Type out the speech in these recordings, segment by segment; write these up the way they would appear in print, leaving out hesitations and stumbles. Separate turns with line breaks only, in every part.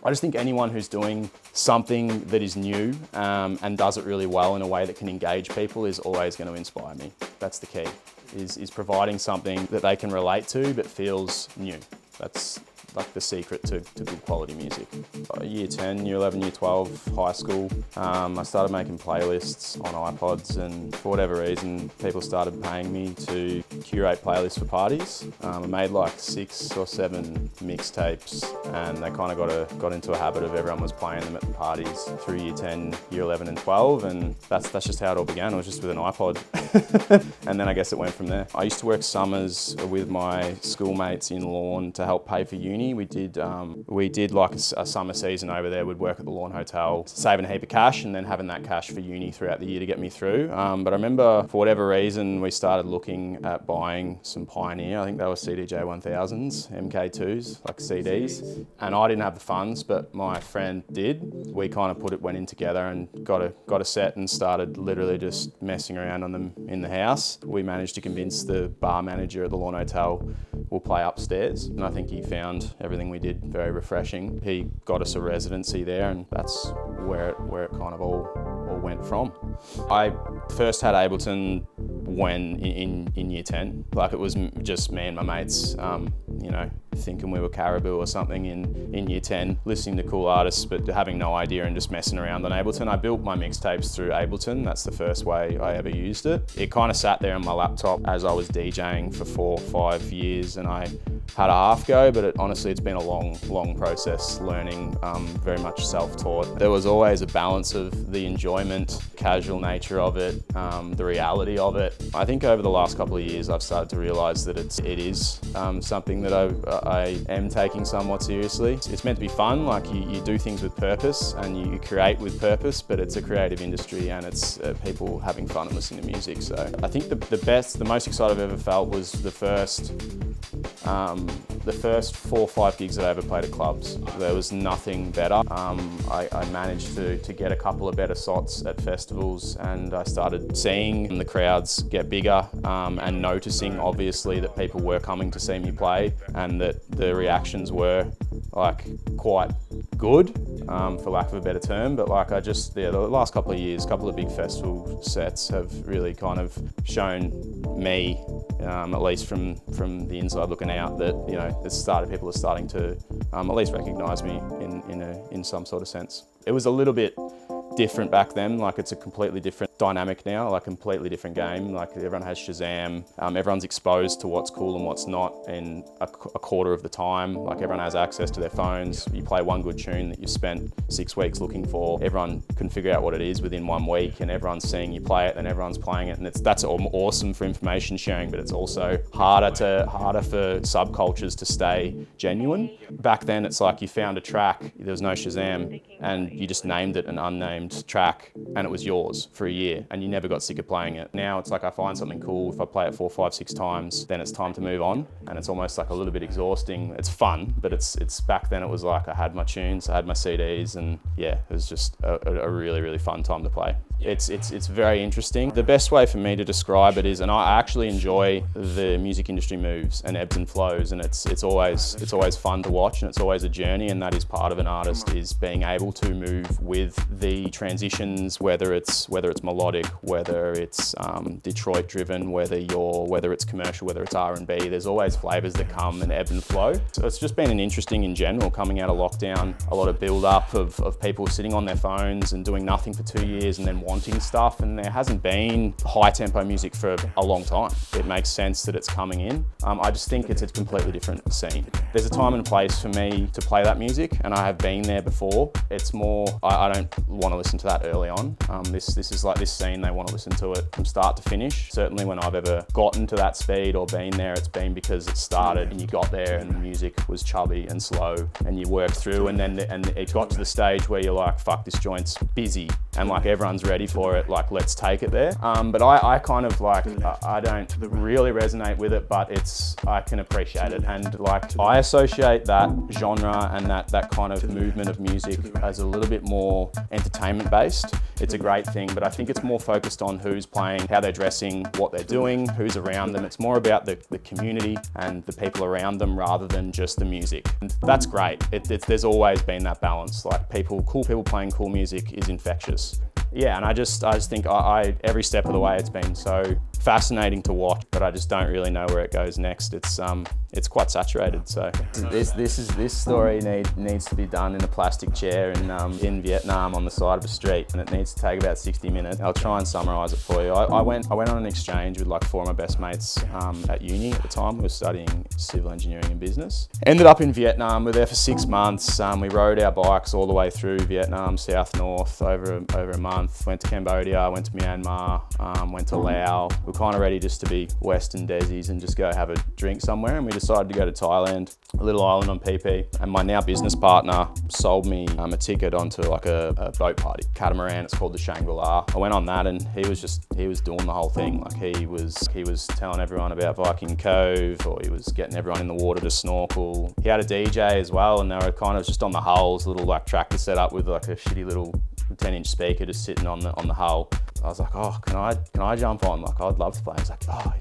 I just think anyone who's doing something that is new and does it really well in a way that can engage people is always going to inspire me. That's the key, is providing something that they can relate to but feels new. That's like the secret to good quality music. Year 10, year 11, year 12, high school, I started making playlists on iPods, and for whatever reason, people started paying me to curate playlists for parties. I made like 6 or 7 mixtapes, and they kind of got into a habit of everyone was playing them at the parties through year 10, year 11 and 12, and that's just how it all began. It was just with an iPod. And then I guess it went from there. I used to work summers with my schoolmates in Lawn to help pay for uni. We did like a summer season over there. We'd work at the Lawn Hotel, saving a heap of cash and then having that cash for uni throughout the year to get me through. But I remember for whatever reason, we started looking at buying some Pioneer. I think they were CDJ 1000s, MK2s, like CDs. And I didn't have the funds, but my friend did. We kind of went in together and got a set and started literally just messing around on them in the house. We managed to convince the bar manager at the Lawn Hotel we'll play upstairs, and I think he found everything we did very refreshing. He got us a residency there, and that's where it kind of all went from. I first had Ableton when in year 10. Like, it was just me and my mates, thinking we were Caribou or something in year 10, listening to cool artists but having no idea and just messing around on Ableton. I built my mixtapes through Ableton. That's the first way I ever used it. It kind of sat there on my laptop as I was DJing for 4 or 5 years, and I had a half go, but honestly it's been a long process, learning, very much self-taught. There was always a balance of the enjoyment, casual nature of it, the reality of it. I think over the last couple of years I've started to realise that it is something that I am taking somewhat seriously. It's meant to be fun, like you do things with purpose and you create with purpose, but it's a creative industry and it's people having fun and listening to music. So I think the most excited I've ever felt was the first 4 or 5 gigs that I ever played at clubs. There was nothing better. I managed to get a couple of better slots at festivals, and I started seeing the crowds get bigger and noticing obviously that people were coming to see me play and that the reactions were like quite good, for lack of a better term. But like the last couple of years, couple of big festival sets have really kind of shown me, at least from the inside looking out, that people are starting to at least recognise me in some sort of sense. It was a little bit different back then. Like, it's a completely different dynamic now, like a completely different game. Like, everyone has Shazam, everyone's exposed to what's cool and what's not in a quarter of the time. Like, everyone has access to their phones. You play one good tune that you've spent 6 weeks looking for, everyone can figure out what it is within 1 week, and everyone's seeing you play it and everyone's playing it, and that's awesome for information sharing, but it's also harder for subcultures to stay genuine. Back then it's like you found a track, there was no Shazam, and you just named it an unnamed track and it was yours for a year and you never got sick of playing it. Now it's like I find something cool, if I play it 4, 5, 6 times, then it's time to move on, and it's almost like a little bit exhausting. It's fun, but it's back then it was like I had my tunes, I had my CDs, and yeah, it was just a really, really fun time to play. It's very interesting. The best way for me to describe it is, and I actually enjoy the music industry moves and ebbs and flows, and it's always fun to watch, and it's always a journey, and that is part of an artist, is being able to move with the transitions, whether it's melodic, whether it's Detroit driven, whether it's commercial, whether it's R&B. There's always flavors that come and ebb and flow. So it's just been an interesting in general, coming out of lockdown, a lot of build up of people sitting on their phones and doing nothing for 2 years and then wanting stuff, and there hasn't been high tempo music for a long time. It makes sense that it's coming in. I just think it's a completely different scene. There's a time and a place for me to play that music, and I have been there before. It's more, I don't want to listen to that early on. This is like this scene, they want to listen to it from start to finish. Certainly when I've ever gotten to that speed or been there, it's been because it started and you got there and the music was chubby and slow and you worked through, and it got to the stage where you're like, fuck, this joint's busy and like everyone's ready for it, like let's take it there. But I kind of like, I don't really resonate with it, but I can appreciate it. And like, I associate that genre and that kind of movement of music as a little bit more entertainment based. It's a great thing, but I think it's more focused on who's playing, how they're dressing, what they're doing, who's around them. It's more about the community and the people around them rather than just the music. And that's great. There's always been that balance. Like cool people playing cool music is infectious. Yeah, and I just think every step of the way it's been so fascinating to watch, but I just don't really know where it goes next. It's quite saturated. So this story needs to be done in a plastic chair in Vietnam on the side of a street, and it needs to take about 60 minutes. I'll try and summarise it for you. I went on an exchange with like 4 of my best mates at uni at the time. We were studying civil engineering and business. Ended up in Vietnam. We were there for 6 months. We rode our bikes all the way through Vietnam, south, north, over a month. Went to Cambodia, went to Myanmar, went to Laos. We were kind of ready just to be Western Desies and just go have a drink somewhere, and we decided to go to Thailand, a little island on PP. And my now business partner sold me a ticket onto like a boat party, catamaran. It's called the Shangri-La. I went on that, and he was doing the whole thing. Like he was telling everyone about Viking Cove, or he was getting everyone in the water to snorkel. He had a DJ as well, and they were kind of just on the hulls, little like tractor set up with like a shitty little 10-inch speaker just sitting on the hull. I was like, oh, can I jump on? Like, I'd love to play. He's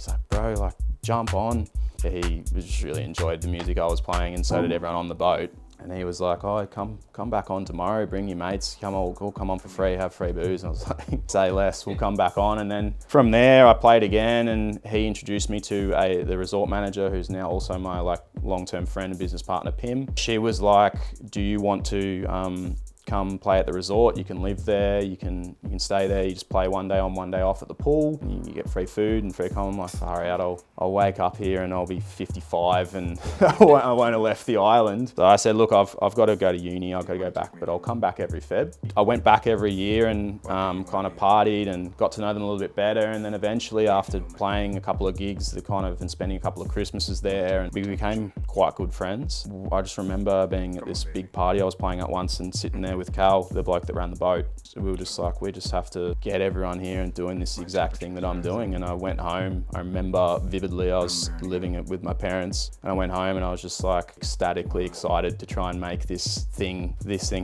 like, bro, like, jump on. He just really enjoyed the music I was playing, and so did everyone on the boat. And he was like, oh, come back on tomorrow, bring your mates, we'll come on for free, have free booze. And I was like, say less, we'll come back on. And then from there, I played again, and he introduced me to the resort manager, who's now also my like long-term friend and business partner, Pim. She was like, do you want to come play at the resort? You can live there, you can stay there, you just play one day on, one day off at the pool, you get free food and free common. I'm like, far out, I'll wake up here and I'll be 55 and I won't have left the island. So I said, look, I've got to go to uni, I've got to go back, but I'll come back every Feb. I went back every year and kind of partied and got to know them a little bit better, and then eventually after playing a couple of gigs and spending a couple of Christmases there, and we became quite good friends. I just remember being at this big party I was playing at once and sitting there with Cal, the bloke that ran the boat. So we were just like, we just have to get everyone here and doing this exact thing that I'm doing. And I went home. I remember vividly, I was living it with my parents, and I went home and I was just like ecstatically excited to try and make this thing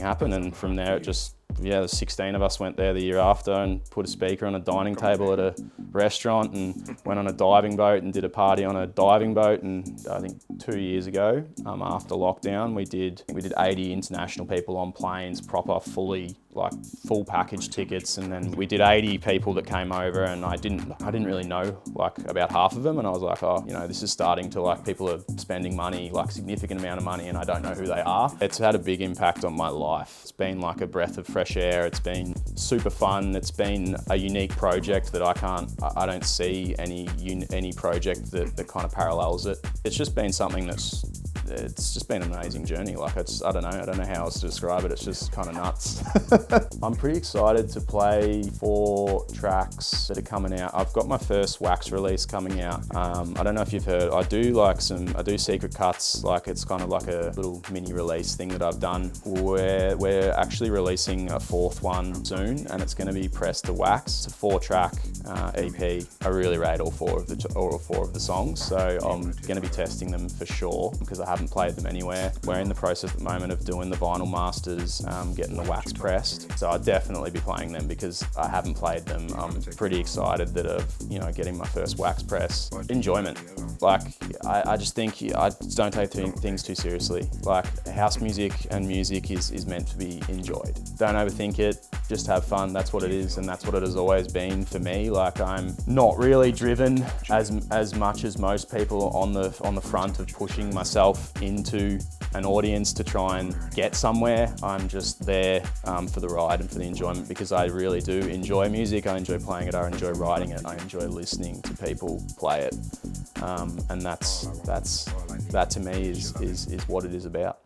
happen. And from there, it just, the 16 of us went there the year after and put a speaker on a dining table at a restaurant, and went on a diving boat and did a party on a diving boat. And I think 2 years ago, after lockdown, we did 80 international people on planes, proper, full package tickets. And then we did 80 people that came over, and I didn't really know like about half of them. And I was like, oh, this is starting to, like, people are spending money, like significant amount of money, and I don't know who they are. It's had a big impact on my life. It's been like a breath of fresh air. It's been super fun. It's been a unique project that I don't see any project that kind of parallels it. It's just been something it's just been an amazing journey. Like, I don't know how else to describe it. It's just kind of nuts. I'm pretty excited to play 4 tracks that are coming out. I've got my first wax release coming out. I don't know if you've heard, I do secret cuts. Like, it's kind of like a little mini release thing that I've done. We're actually releasing a 4th one soon, and it's going to be pressed to wax. It's a 4-track EP. I really rate all 4 of the songs, so I'm going to be testing them for sure, because I haven't played them anywhere. We're in the process at the moment of doing the vinyl masters, getting the wax pressed. So I'll definitely be playing them because I haven't played them. I'm pretty excited that of getting my first wax press. Enjoyment. Like, I just think I just don't take things too seriously. Like, house music and music is meant to be enjoyed. Don't overthink it. Just have fun. That's what it is, and that's what it has always been for me. Like, I'm not really driven as much as most people on the front of pushing myself into an audience to try and get somewhere. I'm just there for the ride and for the enjoyment, because I really do enjoy music. I enjoy playing it. I enjoy writing it. I enjoy listening to people play it, and that to me is what it is about.